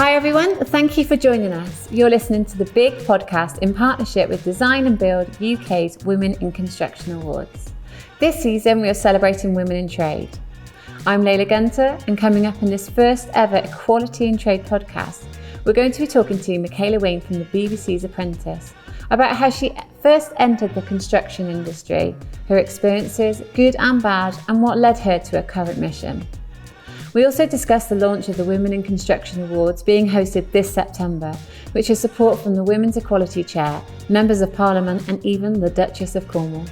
Hi everyone, thank you for joining us. You're listening to the BiG podcast in partnership with Design and Build UK's Women in Construction Awards. This season we are celebrating women in trade. I'm Leila Gunter, and coming up in this first ever Equality in Trade podcast, we're going to be talking to Michaela Wain from the BBC's Apprentice about how she first entered the construction industry, her experiences, good and bad, and what led her to her current mission. We also discussed the launch of the Women in Construction Awards being hosted this September, which has support from the Women's Equality Chair, Members of Parliament and even the Duchess of Cornwall.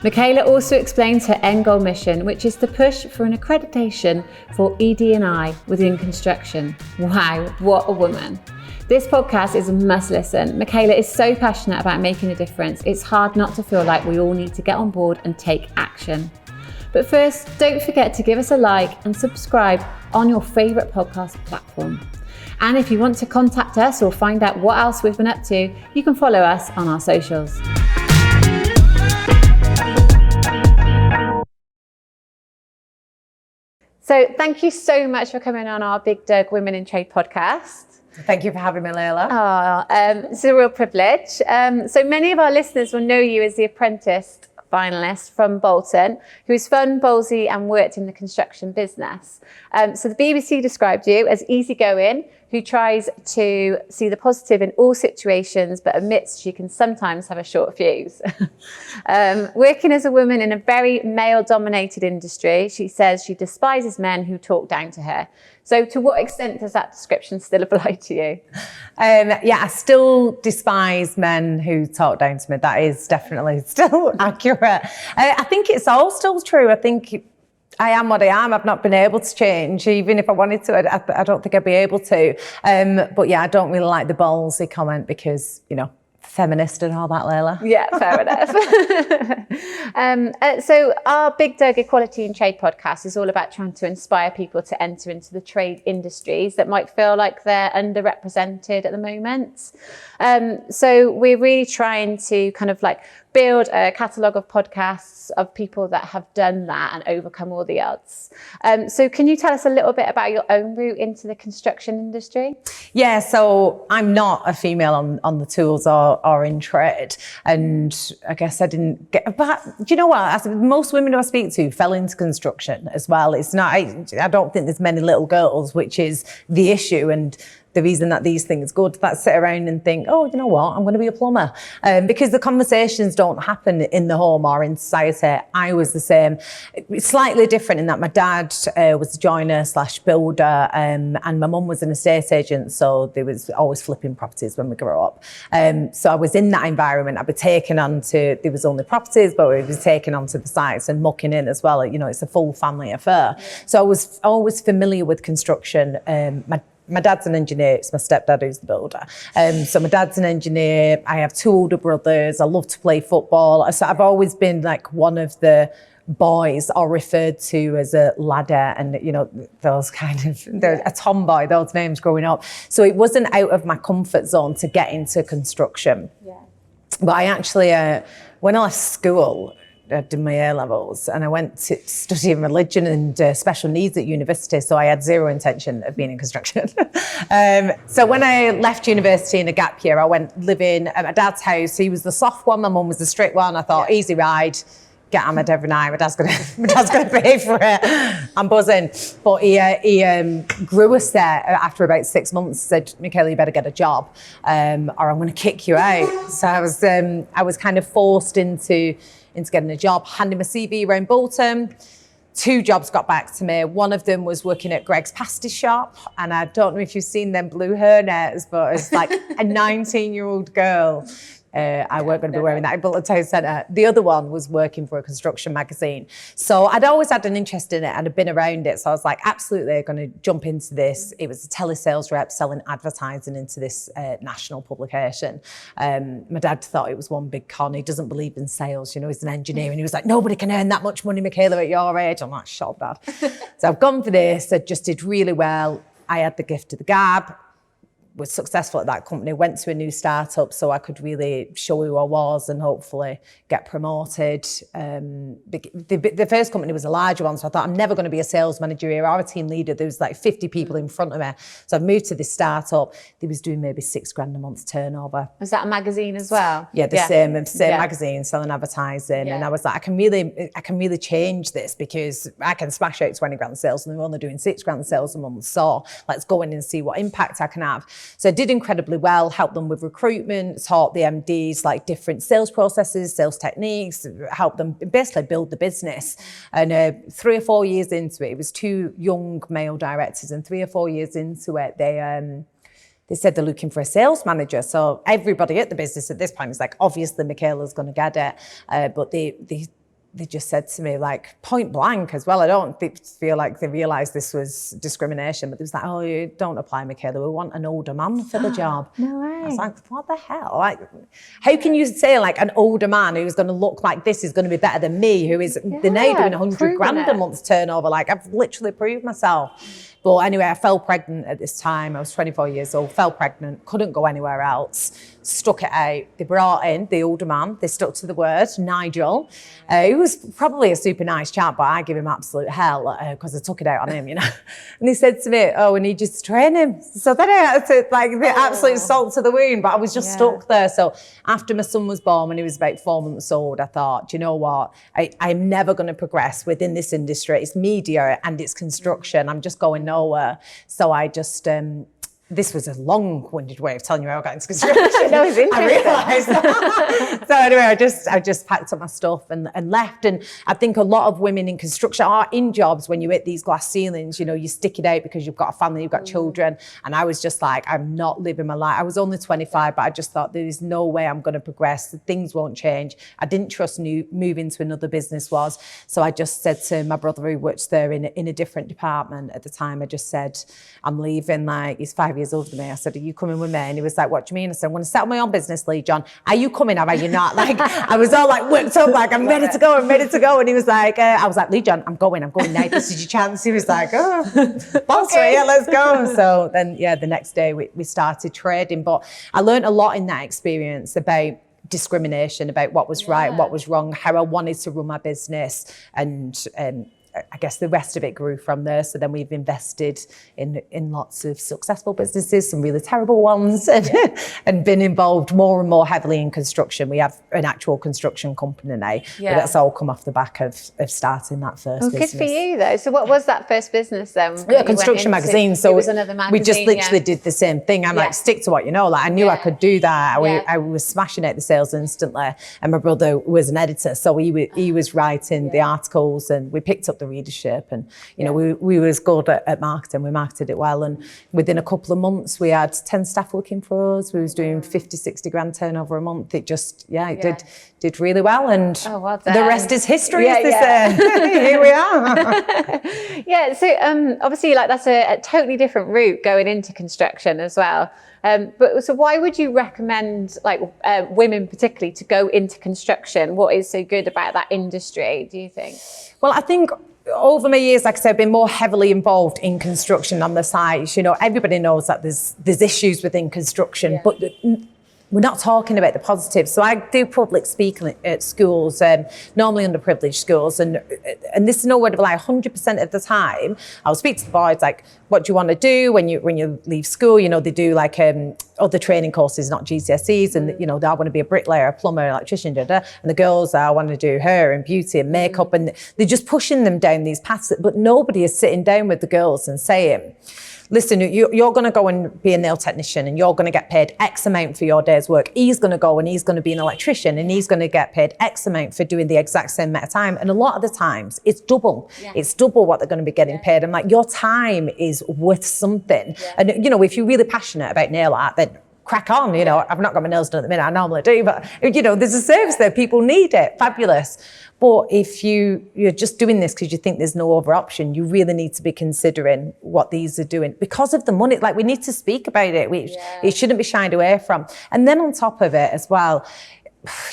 Michaela also explains her end goal mission, which is to push for an accreditation for ED&I within construction. Wow, what a woman. This podcast is a must listen. Michaela is so passionate about making a difference. It's hard not to feel like we all need to get on board and take action. But first, don't forget to give us a like and subscribe on your favourite podcast platform. And if you want to contact us or find out what else we've been up to, you can follow us on our socials. So thank you so much for coming on our BiGDUG Women in Trade podcast. Thank you for having me, Leila. It's a real privilege. So many of our listeners will know you as the Apprentice finalist from Bolton, who's fun, ballsy and worked in the construction business. So the BBC described you as easygoing, who tries to see the positive in all situations, but admits she can sometimes have a short fuse. Working as a woman in a very male-dominated industry, she says she despises men who talk down to her. So to what extent does that description still apply to you? I still despise men who talk down to me. That is definitely still accurate. I think it's all still true. I think I am what I am. I've not been able to change. Even if I wanted to, I don't think I'd be able to. But yeah, I don't really like the ballsy comment because, you know, feminist and all that, Leila. Yeah, fair enough. So our BiGDUG Equality in Trade podcast is all about trying to inspire people to enter into the trade industries that might feel like they're underrepresented at the moment. So we're really trying to kind of like build a catalogue of podcasts of people that have done that and overcome all the odds. So can you tell us a little bit about your own route into the construction industry? Yeah, so I'm not a female on the tools or in trade. And I guess I didn't get, but do you know what? Most women who I speak to fell into construction as well. It's not, I don't think there's many little girls, which is the issue. And the reason that these things good, that sit around and think, oh, you know what, I'm going to be a plumber. Because the conversations don't happen in the home or in society. I was the same. It's slightly different in that my dad was a joiner / builder and my mum was an estate agent. So there was always flipping properties when we grew up. So I was in that environment. I'd be taken on to, there was only properties, but we was taken onto the sites and mucking in as well. You know, it's a full family affair. So I was always familiar with construction. My dad's an engineer. It's my stepdad who's the builder. So my dad's an engineer. I have two older brothers. I love to play football. So I've always been like one of the boys or referred to as a ladder and, you know, those kind of, a tomboy, those names growing up. So it wasn't out of my comfort zone to get into construction. Yeah. But I actually, when I left school, I did my A-levels and I went to studying religion and special needs at university. So I had zero intention of being in construction. So when I left university in a gap year, I went living at my dad's house. He was the soft one, my mum was the strict one. I thought, easy ride, get hammered every night. My dad's gonna pay for it. I'm buzzing. But he grew us there after about 6 months, said, Michaela, you better get a job or I'm gonna kick you out. So I was kind of forced into getting a job, handing my CV around Bolton. 2 jobs got back to me. One of them was working at Greg's pasty shop. And I don't know if you've seen them blue hairnets, but it's like a 19-year-old girl. I weren't going to be wearing that in Bolton Town Centre. The other one was working for a construction magazine. So I'd always had an interest in it and I'd been around it. So I was like, absolutely, I'm going to jump into this. It was a telesales rep selling advertising into this national publication. My dad thought it was one big con. He doesn't believe in sales. You know, he's an engineer. And he was like, nobody can earn that much money, Michaela, at your age. I'm like, shut up, Dad. So I've gone for this. I just did really well. I had the gift of the gab. was successful at that company, went to a new startup so I could really show who I was and hopefully get promoted. The first company was a larger one, so I thought I'm never going to be a sales manager here or a team leader. There was like 50 people in front of me. So I moved to this startup. They was doing maybe $6,000 a month turnover. Was that a magazine as well? Yeah, the same magazine, selling advertising. Yeah. And I was like, I can really change this because I can smash out $20,000 sales and they're only doing $6,000 sales a month. So let's go in and see what impact I can have. So I did incredibly well, helped them with recruitment, taught the MDs like different sales processes, sales techniques, helped them basically build the business. And 3 or 4 years into it was 2 young male directors, and 3 or 4 years into it, they said they're looking for a sales manager. So everybody at the business at this point is like, obviously Michaela's going to get it. But they just said to me, like, point blank as well. I don't feel like they realised this was discrimination, but it was like, oh, you don't apply, Michaela. We want an older man for the job. No way. I was like, what the hell? Like, how can you say like an older man who's going to look like this is going to be better than me, who is they're now doing $100,000 a month turnover? Like, I've literally proved myself. But anyway, I fell pregnant at this time. I was 24 years old, fell pregnant, couldn't go anywhere else, stuck it out. They brought in the older man. They stuck to the word, Nigel. He was probably a super nice chap, but I give him absolute hell because I took it out on him, you know. And he said to me, oh, we need you to train him. So then I had to, like, the absolute salt to the wound, but I was just stuck there. So after my son was born, when he was about 4 months old, I thought, do you know what? I'm never going to progress within this industry. It's media and it's construction. I'm just going nowhere. So I just, this was a long-winded way of telling you how I got into construction. No, it's interesting. I realised. So anyway, I just packed up my stuff and left. And I think a lot of women in construction are in jobs when you hit these glass ceilings, you know, you stick it out because you've got a family, you've got children. And I was just like, I'm not living my life. I was only 25, but I just thought there is no way I'm going to progress. Things won't change. I didn't trust moving to another business was. So I just said to my brother who worked there in a different department at the time, I just said, I'm leaving. Like, he's 5 years older than me. I said, are you coming with me? And he was like, what do you mean? I said, I'm going to set up my own business, Lee John. Are you coming or are you not? Like, I was all like worked up, like, I'm ready to go. And he was like, I was like, Lee John, I'm going now. This is your chance. He was like, oh, okay, yeah, let's go. So then, yeah, the next day we started trading. But I learned a lot in that experience about discrimination, about what was right, what was wrong, how I wanted to run my business, and I guess the rest of it grew from there. So then we've invested in lots of successful businesses, some really terrible ones, and been involved more and more heavily in construction. We have an actual construction company now, but that's all come off the back of starting that first business. Good for you though. So what was that first business then? Yeah, construction magazine. So it was another magazine. We just literally did the same thing. I'm like, stick to what you know. Like, I knew I could do that. I was smashing out the sales instantly. And my brother was an editor, so he was writing the articles, and we picked up the readership, and you know, we was good at marketing. We marketed it well, and within a couple of months we had 10 staff working for us. We was doing 50-60 grand turnover a month. It just did really well, and the rest is history, as they say. Here we are. So obviously, like, that's a totally different route going into construction as well. But so why would you recommend, like, women particularly to go into construction? What is so good about that industry, do you think? Well, I think over my years, like I said, I've been more heavily involved in construction on the sites. You know, everybody knows that there's issues within construction, but we're not talking about the positives. So I do public speaking at schools, normally underprivileged schools, and this is no word of a lie. 100% of the time, I'll speak to the boys like, "What do you want to do when you leave school?" You know, they do like other training courses, not GCSEs, and you know, they want to be a bricklayer, a plumber, an electrician, and the girls want to do hair and beauty and makeup, and they're just pushing them down these paths. But nobody is sitting down with the girls and saying, listen, you're going to go and be a nail technician and you're going to get paid X amount for your day's work. He's going to go and he's going to be an electrician and he's going to get paid X amount for doing the exact same amount of time. And a lot of the times it's double. It's double what they're going to be getting paid. I'm like, your time is worth something. And, you know, if you're really passionate about nail art, then crack on. You know, I've not got my nails done at the minute. I normally do, but, you know, there's a service there. People need it. Fabulous. But if you're just doing this because you think there's no other option, you really need to be considering what these are doing because of the money. Like, we need to speak about it. It shouldn't be shied away from. And then on top of it as well,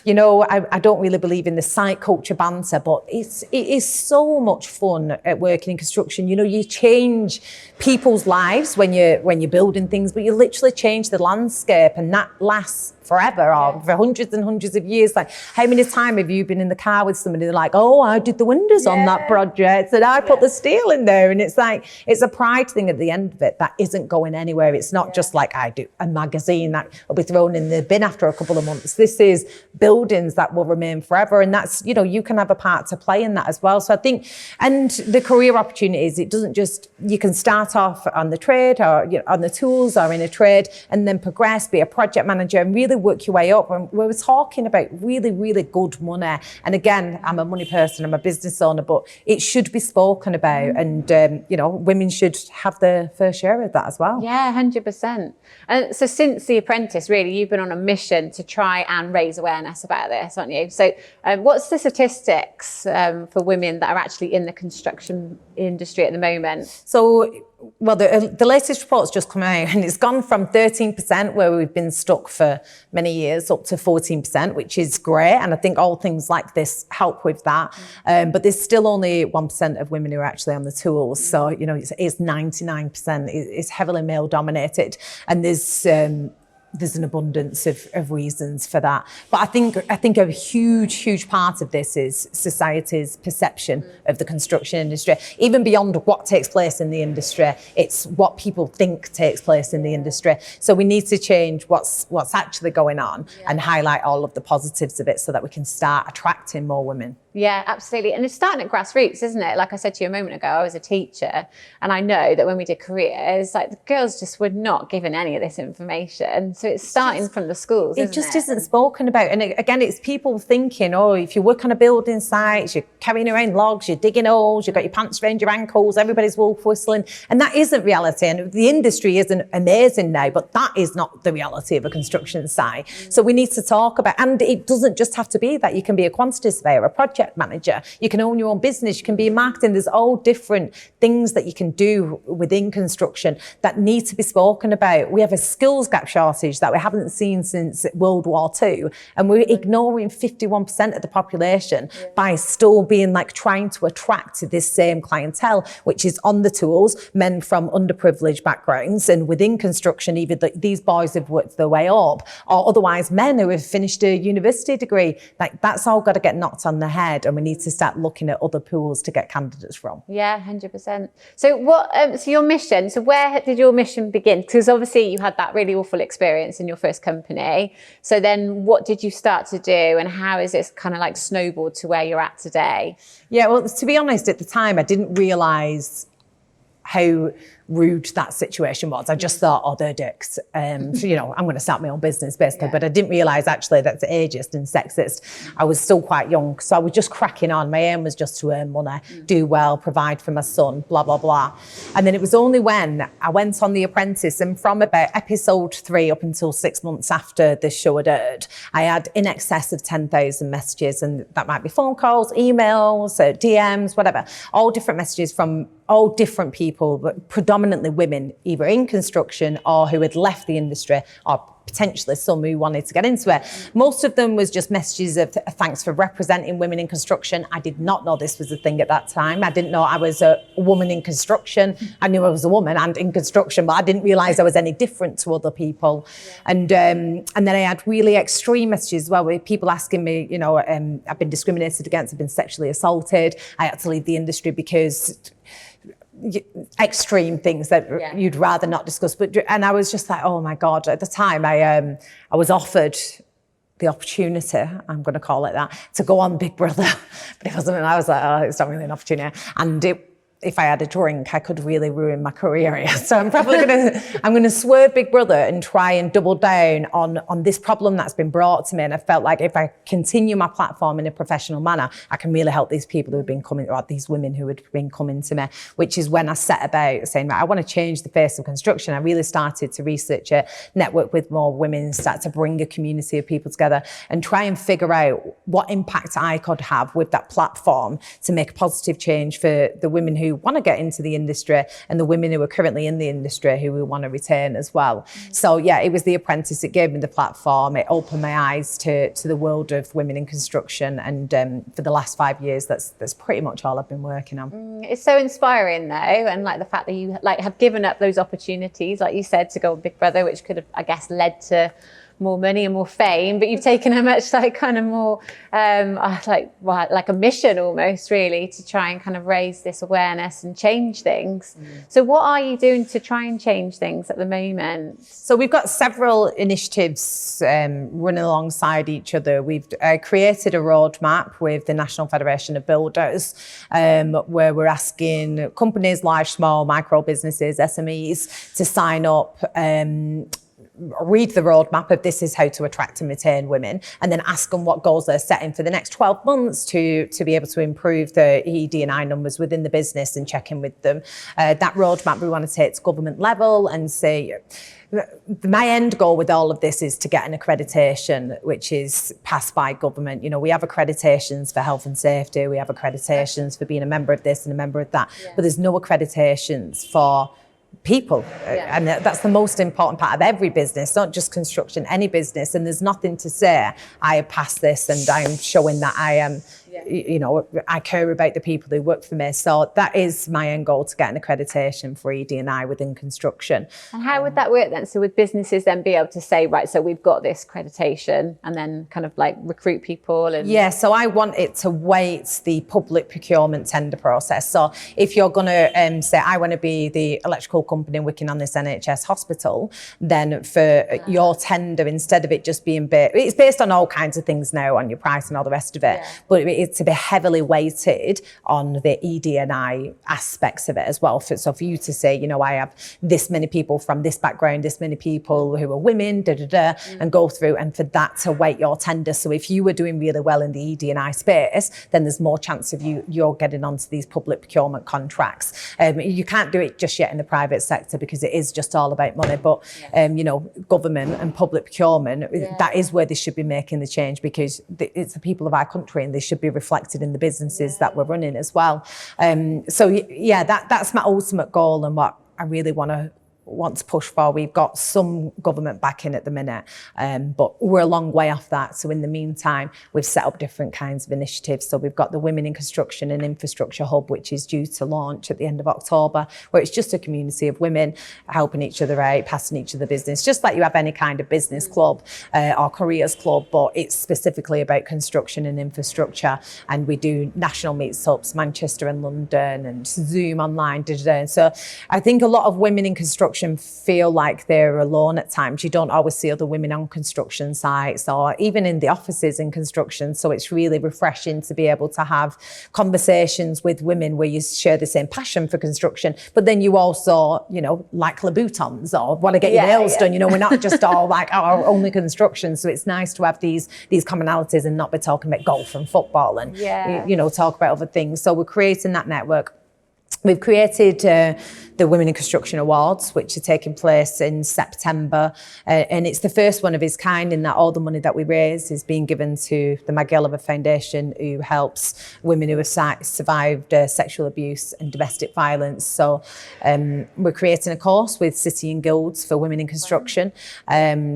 you know, I don't really believe in the site culture banter, but it is so much fun at working in construction. You know, you change people's lives when you're building things, but you literally change the landscape, and that lasts forever or for hundreds and hundreds of years. Like, how many times have you been in the car with somebody, they're like, oh, I did the windows on that project and I put the steel in there, and it's like, it's a pride thing at the end of it that isn't going anywhere. It's not just like I do a magazine that will be thrown in the bin after a couple of months. This is buildings that will remain forever, and that's, you know, you can have a part to play in that as well. So I think, and the career opportunities, it doesn't just, you can start off on the trade or, you know, on the tools or in a trade, and then progress, be a project manager and really work your way up. And we were talking about really, really good money. And again, I'm a money person, I'm a business owner, but it should be spoken about. And, you know, women should have their fair share of that as well. Yeah, 100%. And so since The Apprentice, really, you've been on a mission to try and raise awareness about this, aren't you? So what's the statistics for women that are actually in the construction industry at the moment? So, well, the latest report's just come out, and it's gone from 13%, where we've been stuck for many years, up to 14%, which is great. And I think all things like this help with that. But there's still only 1% of women who are actually on the tools. So, you know, it's 99%. It's heavily male dominated. And there's an abundance of reasons for that. But I think a huge part of this is society's perception of the construction industry. Even beyond what takes place in the industry, it's what people think takes place in the industry. So we need to change what's actually going on and highlight all of the positives of it so that we can start attracting more women. Yeah, absolutely. And it's starting at grassroots, isn't it? Like I said to you a moment ago, I was a teacher, and I know that when we did careers, like the girls just were not given any of this information. So it's starting from the schools, It just isn't spoken about. And again, it's people thinking, oh, if you work on a building site, you're carrying around logs, you're digging holes, you've got your pants around your ankles, everybody's wolf whistling. And that isn't reality. And the industry isn't amazing now, but that is not the reality of a construction site. So we need to talk about, and it doesn't just have to be that. You can be a quantity surveyor, a project manager, you can own your own business, you can be in marketing. There's all different things that you can do within construction that need to be spoken about. We have a skills gap shortage that we haven't seen since World War II, and we're ignoring 51% of the population by still being like trying to attract this same clientele, which is on the tools, men from underprivileged backgrounds, and within construction, either these boys have worked their way up, or otherwise men who have finished a university degree. Like, that's all got to get knocked on the head, and we need to start looking at other pools to get candidates from. Yeah, 100%. So so your mission, so where did your mission begin? Because obviously you had that really awful experience in your first company. So then what did you start to do, and how is it kind of like snowballed to where you're at today? Yeah, well, to be honest, at the time, I didn't realise how rude that situation was. I just thought, oh, they're dicks. So, you know, I'm going to start my own business, basically. But I didn't realise, actually, that's ageist and sexist. I was still quite young, so I was just cracking on. My aim was just to earn money, do well, provide for my son, blah, blah, blah. And then it was only when I went on The Apprentice, and from about episode 3 up until 6 months after this show had aired, I had in excess of 10,000 messages, and that might be phone calls, emails, DMs, whatever, all different messages from all different people, but predominantly women, either in construction or who had left the industry, or potentially some who wanted to get into it. Most of them was just messages of thanks for representing women in construction. I did not know this was a thing at that time. I didn't know I was a woman in construction. I knew I was a woman and in construction, but I didn't realise I was any different to other people. And then I had really extreme messages as well, with people asking me, you know, I've been discriminated against, I've been sexually assaulted. I had to leave the industry because extreme things that you'd rather not discuss. And I was just like, oh my God. At the time, I was offered the opportunity, I'm going to call it that, to go on Big Brother. But it wasn't, and I was like, oh, it's not really an opportunity. And if I had a drink, I could really ruin my career. So I'm probably going to swerve Big Brother and try and double down on this problem that's been brought to me. And I felt like if I continue my platform in a professional manner, I can really help these people who have been coming, or these women who had been coming to me, which is when I set about saying, right, I want to change the face of construction. I really started to research it, network with more women, start to bring a community of people together and try and figure out what impact I could have with that platform to make a positive change for the women who who want to get into the industry and the women who are currently in the industry who we want to retain as well. So yeah, it was the Apprentice. It gave me the platform. It opened my eyes to the world of women in construction, and for the last 5 years, that's pretty much all I've been working on. It's so inspiring though, and like the fact that you like have given up those opportunities, like you said, to go on Big Brother, which could have, I guess, led to more money and more fame, but you've taken a much like kind of more like a mission almost, really, to try and kind of raise this awareness and change things. So what are you doing to try and change things at the moment? So we've got several initiatives running alongside each other. We've created a roadmap with the National Federation of Builders, where we're asking companies, large, small, micro businesses, SMEs, to sign up, read the roadmap of this is how to attract and retain women, and then ask them what goals they're setting for the next 12 months to be able to improve the ED&I numbers within the business and check in with them. That roadmap we want to take to government level and say, my end goal with all of this is to get an accreditation which is passed by government. You know, we have accreditations for health and safety, we have accreditations for being a member of this and a member of that, but there's no accreditations for people. And that's the most important part of every business, not just construction, any business. And there's nothing to say, I have passed this and I'm showing that I am, you know, I care about the people who work for me. So that is my end goal, to get an accreditation for ED&I within construction. And how would that work then? So would businesses then be able to say, right, so we've got this accreditation, and then kind of like recruit people? And yeah, so I want it to weight the public procurement tender process. So if you're going to say, I want to be the electrical company working on this NHS hospital, then for your tender, instead of it just being it's based on all kinds of things now, on your price and all the rest of it, but it's to be heavily weighted on the ED&I aspects of it as well. So for you to say, you know, I have this many people from this background, this many people who are women, and go through, and for that to weight your tender. So if you were doing really well in the ED&I space, then there's more chance of you're getting onto these public procurement contracts. You can't do it just yet in the private sector because it is just all about money. But, you know, government and public procurement, that is where they should be making the change, because it's the people of our country and they should be reflected in the businesses that we're running as well. So yeah, that's my ultimate goal and what I really want to push for. We've got some government backing at the minute, but we're a long way off that. So in the meantime, we've set up different kinds of initiatives. So we've got the Women in Construction and Infrastructure Hub, which is due to launch at the end of October, where it's just a community of women helping each other out, passing each other business, just like you have any kind of business club or careers club, but it's specifically about construction and infrastructure. And we do national meetups, Manchester and London, and Zoom online. So I think a lot of women in construction feel like they're alone at times. You don't always see other women on construction sites or even in the offices in construction. So it's really refreshing to be able to have conversations with women where you share the same passion for construction, but then you also, you know, like Louboutins or want to get your nails done. You know, we're not just all like only construction. So it's nice to have these commonalities and not be talking about golf and football and, you know, talk about other things. So we're creating that network. We've created the Women in Construction Awards, which are taking place in September. And it's the first one of its kind in that all the money that we raise is being given to the Michaela Foundation, who helps women who have survived sexual abuse and domestic violence. So we're creating a course with City and Guilds for women in construction.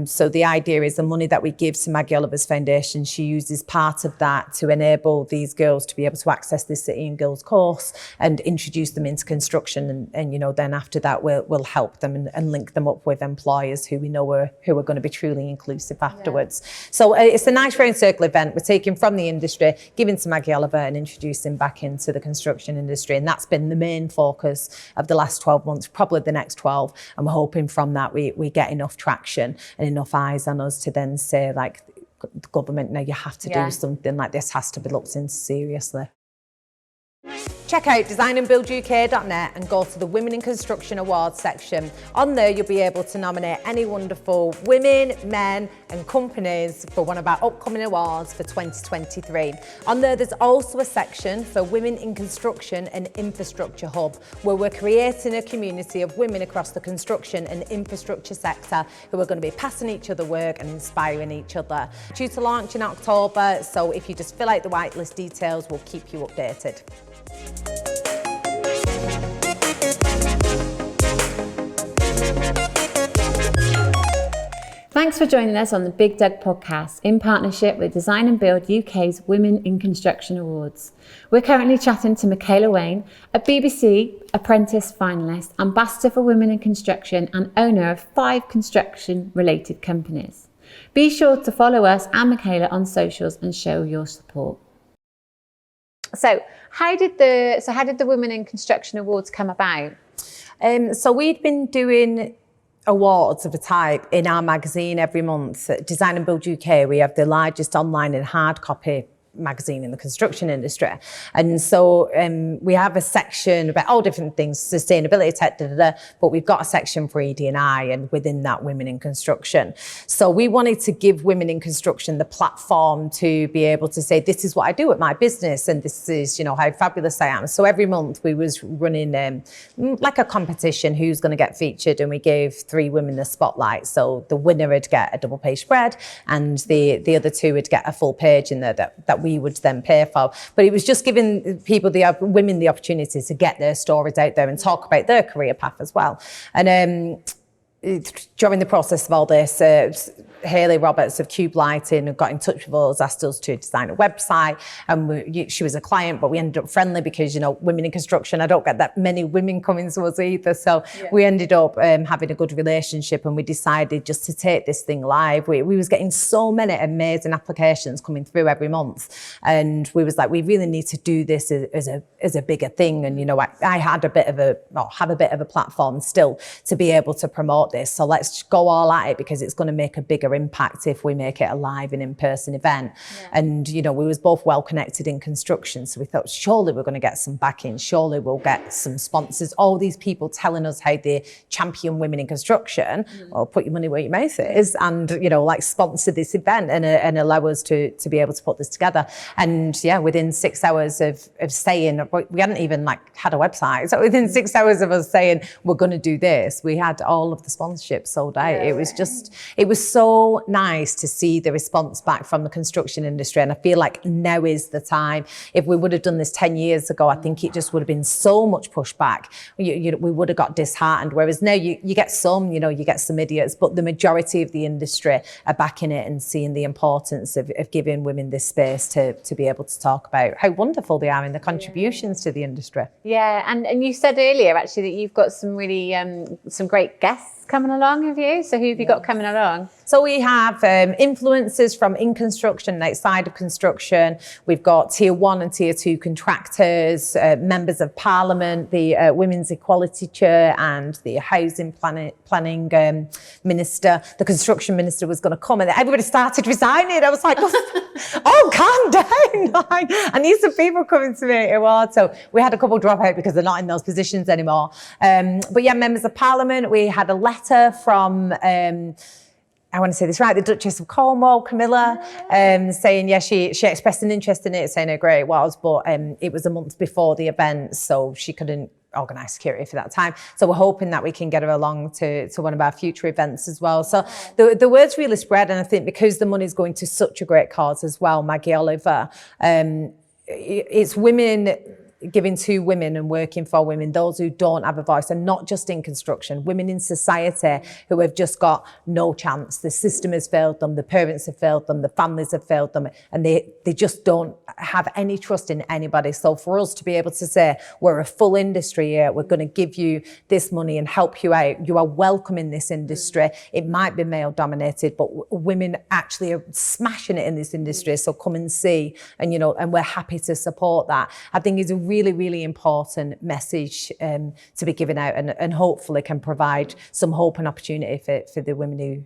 So the idea is the money that we give to Michaela's Foundation, she uses part of that to enable these girls to be able to access this City and Guilds course and introduce them into construction, and you know, then after that we'll help them and link them up with employers who we know are going to be truly inclusive afterwards. So it's a nice round circle event. We're taking from the industry, giving to Michaela and introducing back into the construction industry, and that's been the main focus of the last 12 months, probably the next 12, and we're hoping from that we get enough traction and enough eyes on us to then say, like, the government, now you have to do something, like this has to be looked into seriously. Check out designandbuilduk.net and go to the Women in Construction Awards section. On there, you'll be able to nominate any wonderful women, men and companies for one of our upcoming awards for 2023. On there, there's also a section for Women in Construction and Infrastructure Hub, where we're creating a community of women across the construction and infrastructure sector who are going to be passing each other work and inspiring each other. Due to launch in October, so if you just fill out the whitelist details, we'll keep you updated. Thanks for joining us on the BiGDUG podcast in partnership with Design and Build UK's Women in Construction Awards. We're currently chatting to Michaela Wain, a BBC Apprentice finalist, ambassador for women in construction and owner of 5 construction-related companies. Be sure to follow us and Michaela on socials and show your support. So how did the Women in Construction Awards come about? So we'd been doing awards of a type in our magazine every month. At Design and Build UK, we have the largest online and hard copy magazine in the construction industry. And so we have a section about all different things, sustainability, tech, but we've got a section for ED&I and within that women in construction. So we wanted to give women in construction the platform to be able to say, this is what I do at my business and this is, you know, how fabulous I am. So every month we was running like a competition, who's going to get featured, and we gave 3 women the spotlight. So the winner would get a double page spread and the other 2 would get a full page in there that we would then pay for. But it was just giving people, women, the opportunity to get their stories out there and talk about their career path as well. And during the process of all this, Hayley Roberts of Cube Lighting got in touch with us, asked us to design a website, and she was a client, but we ended up friendly because, you know, women in construction, I don't get that many women coming to us either. So we ended up having a good relationship, and we decided just to take this thing live. We was getting so many amazing applications coming through every month, and we was like, we really need to do this as a bigger thing. And, you know, I have a bit of a platform still to be able to promote this. So let's go all at it, because it's going to make a bigger impact if we make it a live and in-person event. And, you know, we was both well connected in construction, so we thought surely we're going to get some backing, surely we'll get some sponsors, all these people telling us how they champion women in construction. Well, put your money where your mouth is and, you know, like sponsor this event and allow us to be able to put this together. And yeah, within 6 hours of saying, we hadn't even like had a website, so within 6 hours of us saying we're going to do this, we had all of the sponsorships sold out. It was so nice to see the response back from the construction industry, and I feel like now is the time. If we would have done this 10 years ago, I think it just would have been so much pushback. We would have got disheartened, whereas now you get some, you know, you get some idiots, but the majority of the industry are backing it and seeing the importance of giving women this space to be able to talk about how wonderful they are in the contributions to the industry. Yeah, and you said earlier actually that you've got some really some great guests coming along, have you? So who have you got coming along? So we have influencers from in construction and outside of construction. We've got tier 1 and tier 2 contractors, members of parliament, the women's equality chair and the housing planning minister. The construction minister was going to come and everybody started resigning. I was like, oh, calm down. I need some people coming to me. So we had a couple drop out because they're not in those positions anymore. But yeah, members of parliament. We had a letter from I want to say this right, the Duchess of Cornwall, Camilla, saying, yeah, she expressed an interest in it, saying how great it was, but it was a month before the event, so she couldn't organise security for that time. So we're hoping that we can get her along to one of our future events as well. So the word's really spread, and I think because the money's going to such a great cause as well, Maggie Oliver, it's women giving to women and working for women, those who don't have a voice, and not just in construction, women in society who have just got no chance. The system has failed them, the parents have failed them, the families have failed them, and they just don't have any trust in anybody. So for us to be able to say, we're a full industry here, we're going to give you this money and help you out, you are welcome in this industry. It might be male dominated, but women actually are smashing it in this industry, so come and see, and, you know, and we're happy to support that. I think it's a really, really important message to be given out, and hopefully can provide some hope and opportunity for the women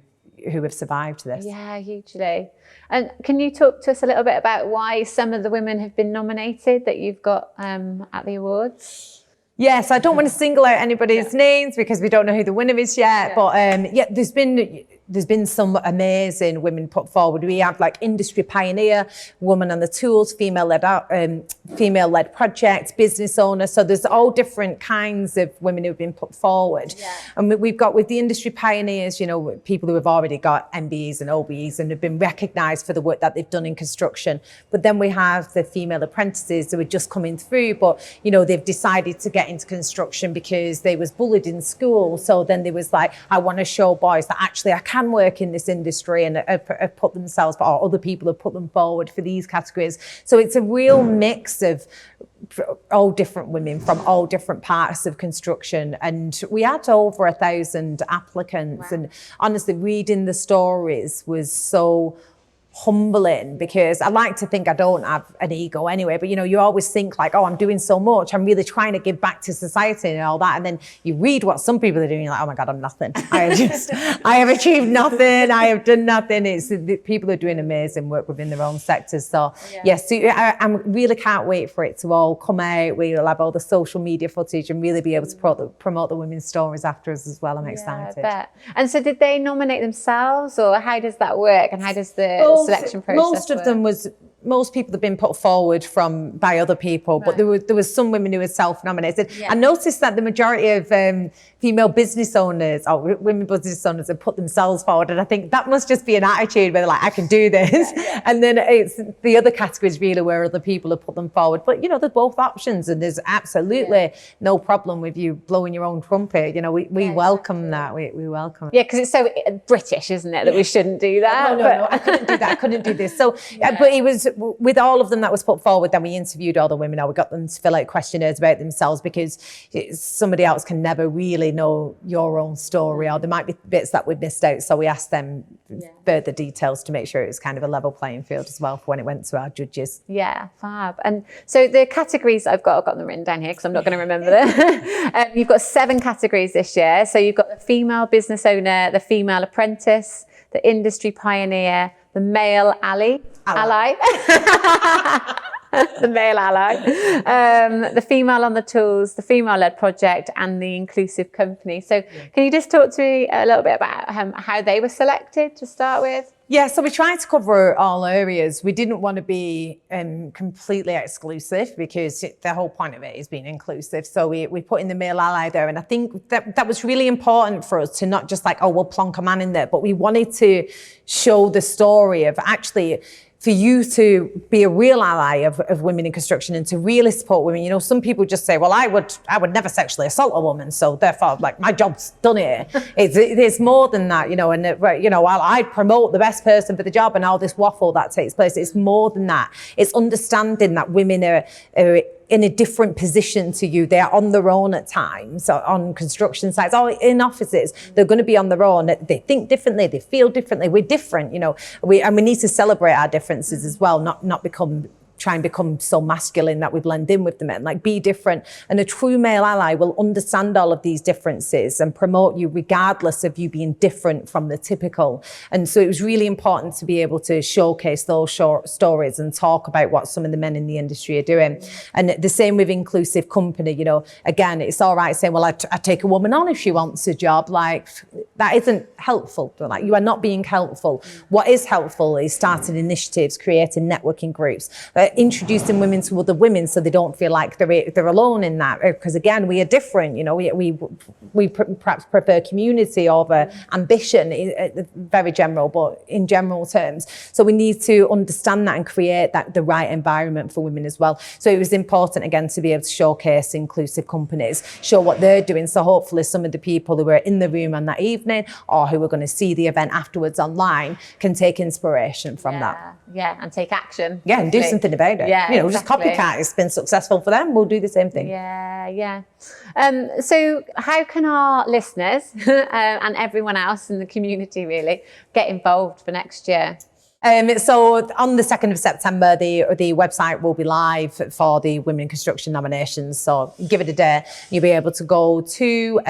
who have survived this. Yeah, hugely. And can you talk to us a little bit about why some of the women have been nominated that you've got at the awards? Yes, I don't want to single out anybody's names because we don't know who the winner is yet, but yeah, there's been some amazing women put forward. We have like industry pioneer, woman on the tools, female-led projects, business owner. So there's all different kinds of women who've been put forward. Yeah. And we've got with the industry pioneers, you know, people who have already got MBEs and OBEs and have been recognised for the work that they've done in construction. But then we have the female apprentices who are just coming through, but, you know, they've decided to get into construction because they was bullied in school. So then they was like, I want to show boys that actually I can work in this industry and have put themselves, or other people have put them forward for these categories. So it's a real mix of all different women from all different parts of construction, and we had over 1,000 applicants. Wow. And honestly, reading the stories was so humbling, because I like to think I don't have an ego anyway, but you always think like, oh, I'm doing so much, I'm really trying to give back to society and all that, and then you read what some people are doing, you're like, oh my God, I'm nothing. I have achieved nothing, I have done nothing. It's people are doing amazing work within their own sectors. So yes, I really can't wait for it to all come out. We'll have all the social media footage and really be able to promote the women's stories after us as well. I'm excited. I bet. And so did they nominate themselves, or how does that work, and how does the selection process most people have been put forward by other people, right. But there was some women who were self-nominated. Yeah. I noticed that the majority of female business owners or women business owners have put themselves forward, and I think that must just be an attitude where they're like, I can do this. Yeah. And then it's the other categories really where other people have put them forward. But there's both options, and there's absolutely no problem with you blowing your own trumpet. We welcome that. We welcome it. Yeah, because it's so British, isn't it, that we shouldn't do that? No, I couldn't do that. I couldn't do this. So, but it was with all of them that was put forward. Then we interviewed all the women. We got them to fill out questionnaires about themselves, because somebody else can never really know your own story, or there might be bits that we missed out. So we asked them further details to make sure it was kind of a level playing field as well for when it went to our judges. Yeah, fab. And so the categories I've got them written down here because I'm not going to remember them. You've got 7 categories this year. So you've got the female business owner, the female apprentice, the industry pioneer, the male ally. The male ally, the female on the tools, the female-led project, and the inclusive company. So can you just talk to me a little bit about how they were selected to start with? Yeah, so we tried to cover all areas. We didn't want to be completely exclusive, because the whole point of it is being inclusive. So we put in the male ally there. And I think that was really important for us to not just like, oh, we'll plonk a man in there, but we wanted to show the story of actually for you to be a real ally of women in construction and to really support women. Some people just say, well, I would never sexually assault a woman, so therefore, like, my job's done here. It's more than that, while I'd promote the best person for the job and all this waffle that takes place, it's more than that. It's understanding that women are in a different position to you. They're on their own at times, on construction sites or in offices. They're going to be on their own. They think differently. They feel differently. We're different, we need to celebrate our differences as well, not try and become so masculine that we blend in with the men. Like, be different. And a true male ally will understand all of these differences and promote you regardless of you being different from the typical. And so it was really important to be able to showcase those short stories and talk about what some of the men in the industry are doing. And the same with inclusive company. Again, it's all right saying, well, I take a woman on if she wants a job. Like, that isn't helpful. Like, you are not being helpful. What is helpful is starting initiatives, creating networking groups, introducing women to other women so they don't feel like they're alone in that. Because again, we are different. We perhaps prefer community over ambition, very general, but in general terms. So we need to understand that and create the right environment for women as well. So it was important, again, to be able to showcase inclusive companies, show what they're doing. So hopefully some of the people who were in the room on that evening or who are going to see the event afterwards online can take inspiration from that. Yeah, and take action. Yeah, and do something about it. Yeah, exactly. Just copycat. It's been successful for them. We'll do the same thing. Yeah. So how can our listeners and everyone else in the community really get involved for next year? So on the 2nd of September, the website will be live for the Women in Construction nominations. So give it a day. You'll be able to go to,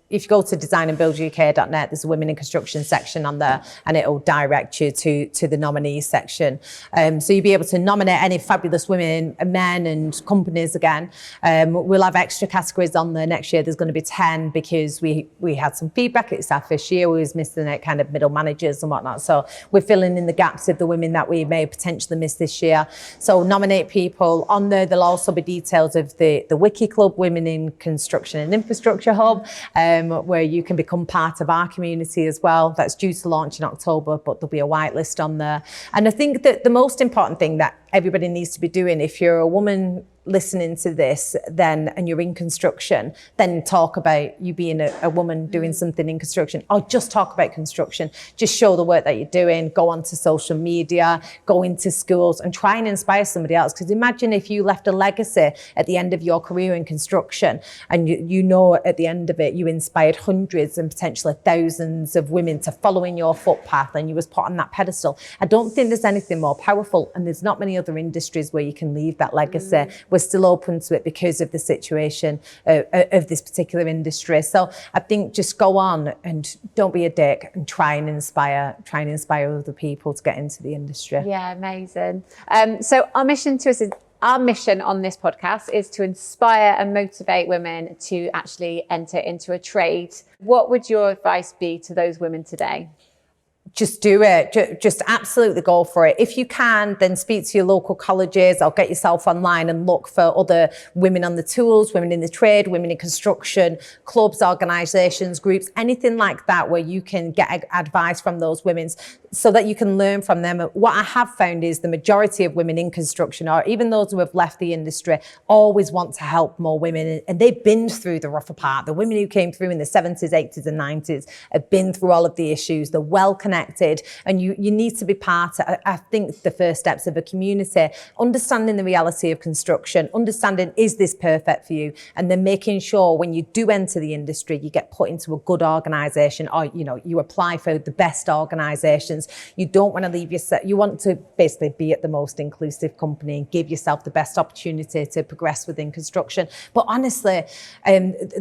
if you go to designandbuilduk.net, there's a Women in Construction section on there, and it'll direct you to the nominees section. So you'll be able to nominate any fabulous women, men and companies again. We'll have extra categories on there next year. There's going to be 10 because we had some feedback. It's our first year. We was missing out kind of middle managers and whatnot. So we're filling in the gaps of the women that we may potentially miss this year. So nominate people on there. There'll also be details of the Wiki Club, Women in Construction and Infrastructure Hub, where you can become part of our community as well. That's due to launch in October, but there'll be a whitelist on there. And I think that the most important thing that everybody needs to be doing. If you're a woman listening to this and you're in construction, then talk about you being a woman doing something in construction, or just talk about construction. Just show the work that you're doing, go onto social media, go into schools and try and inspire somebody else. Because imagine if you left a legacy at the end of your career in construction, and you know at the end of it you inspired hundreds and potentially thousands of women to follow in your footpath, and you was put on that pedestal. I don't think there's anything more powerful, and there's not many other industries where you can leave that legacy. We're still open to it because of the situation of this particular industry. So I think just go on and don't be a dick, and try and inspire other people to get into the industry. Yeah, amazing. So our mission on this podcast is to inspire and motivate women to actually enter into a trade. What would your advice be to those women today? Just do it. Just absolutely go for it. If you can, then speak to your local colleges, or get yourself online and look for other women on the tools, women in the trade, women in construction, clubs, organisations, groups, anything like that, where you can get advice from those women so that you can learn from them. What I have found is the majority of women in construction, or even those who have left the industry, always want to help more women. And they've been through the rougher part. The women who came through in the 70s, 80s and 90s have been through all of the issues. They're well connected. And you need to be part of, I think, the first steps of a community, understanding the reality of construction, understanding is this perfect for you, and then making sure when you do enter the industry, you get put into a good organisation, or you apply for the best organisations. You don't want to leave yourself, you want to basically be at the most inclusive company and give yourself the best opportunity to progress within construction. But honestly,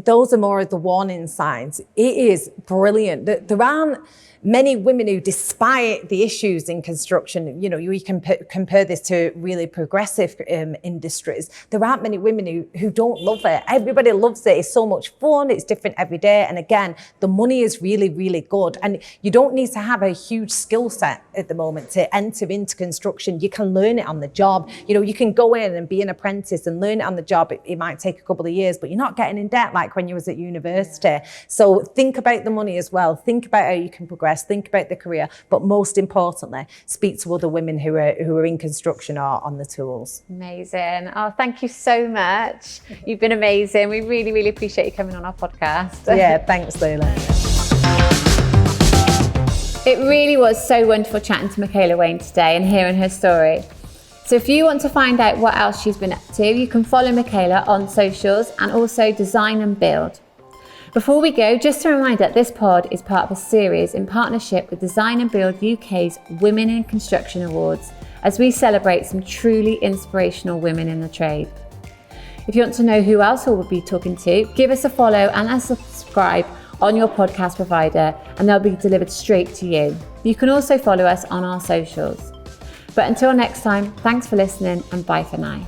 those are more of the warning signs. It is brilliant. There aren't many women who, despite the issues in construction, you can compare this to really progressive industries. There aren't many women who don't love it. Everybody loves it. It's so much fun. It's different every day. And again, the money is really, really good. And you don't need to have a huge skill set at the moment to enter into construction. You can learn it on the job. You can go in and be an apprentice and learn it on the job. It might take a couple of years, but you're not getting in debt like when you was at university. Yeah. So think about the money as well. Think about how you can progress. Think about the career, but most importantly, speak to other women who are in construction or on the tools. Amazing. Oh, thank you so much. You've been amazing. We really, really appreciate you coming on our podcast. Yeah, thanks, Leila. It really was so wonderful chatting to Michaela Wain today and hearing her story. So if you want to find out what else she's been up to, you can follow Michaela on socials and also Design and Build. Before we go, just a reminder that this pod is part of a series in partnership with Design and Build UK's Women in Construction Awards, as we celebrate some truly inspirational women in the trade. If you want to know who else we'll be talking to, give us a follow and a subscribe on your podcast provider, and they'll be delivered straight to you. You can also follow us on our socials. But until next time, thanks for listening, and bye for now.